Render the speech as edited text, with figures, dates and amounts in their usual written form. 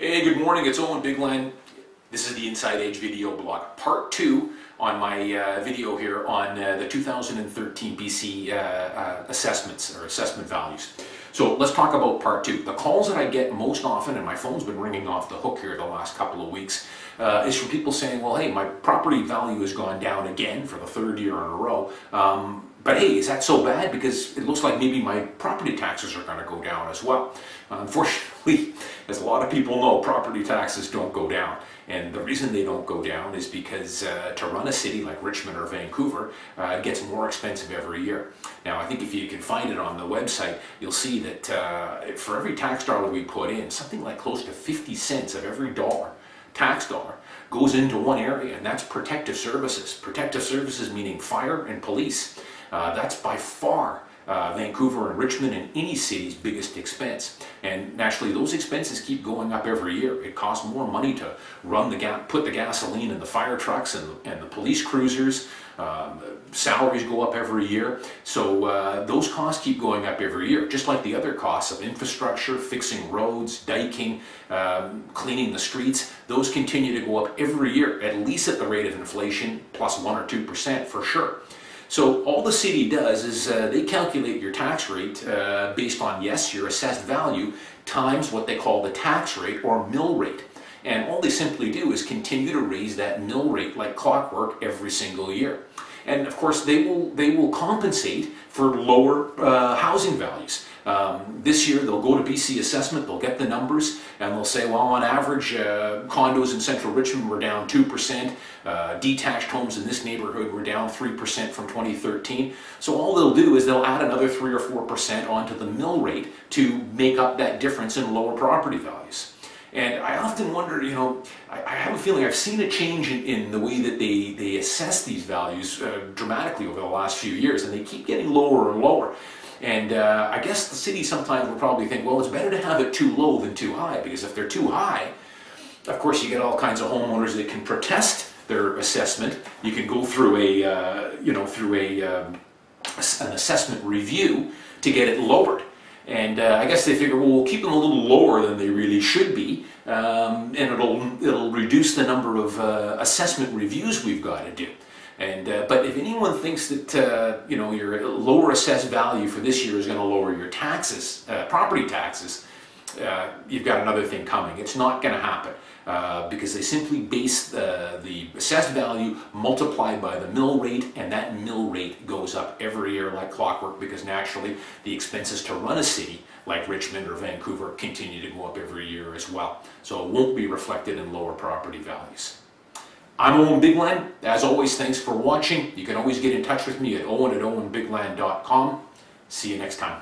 Hey, good morning, it's Owen Bigland. This is the Inside Edge video blog, part 2 on my video here on the 2013 BC assessments or assessment values. So let's talk about part 2. The calls that I get most often, and my phone's been ringing off the hook here the last couple of weeks, is from people saying, well, hey, my property value has gone down again for the third year in a row. But hey, is that so bad? Because it looks like maybe my property taxes are going to go down as well. Unfortunately, as a lot of people know, property taxes don't go down. And the reason they don't go down is because to run a city like Richmond or Vancouver gets more expensive every year. Now, I think if you can find it on the website, you'll see that for every tax dollar we put in, something like close to 50 cents of every dollar, tax dollar, goes into one area, and that's protective services. Protective services meaning fire and police. That's by far Vancouver and Richmond and any city's biggest expense. And naturally, those expenses keep going up every year. It costs more money to run put the gasoline in the fire trucks and the police cruisers. Salaries go up every year. So those costs keep going up every year, just like the other costs of infrastructure, fixing roads, diking, cleaning the streets. Those continue to go up every year, at least at the rate of inflation, plus 1 or 2% for sure. So all the city does is they calculate your tax rate based on, yes, your assessed value times what they call the tax rate or mill rate. And all they simply do is continue to raise that mill rate like clockwork every single year. And of course, they will compensate for lower housing values. This year, they'll go to BC Assessment, they'll get the numbers, and they'll say, well, on average, condos in central Richmond were down 2%, detached homes in this neighborhood were down 3% from 2013. So all they'll do is they'll add another 3 or 4% onto the mill rate to make up that difference in lower property values. And I often wonder, I have a feeling I've seen a change in the way that they assess these values dramatically over the last few years, and they keep getting lower and lower. And I guess the city sometimes will probably think, well, it's better to have it too low than too high, because if they're too high, of course you get all kinds of homeowners that can protest their assessment. You can go through an assessment review to get it lowered. And I guess they figure, well, we'll keep them a little lower than they really should be, and it'll reduce the number of assessment reviews we've got to do. And but if anyone thinks that your lower assessed value for this year is going to lower your taxes, property taxes, you've got another thing coming. It's not going to happen because they simply base the assessed value multiplied by the mill rate, and that mill rate goes up every year like clockwork because naturally the expenses to run a city like Richmond or Vancouver continue to go up every year as well. So it won't be reflected in lower property values. I'm Owen Bigland. As always, thanks for watching. You can always get in touch with me at owen@owenbigland.com. See you next time.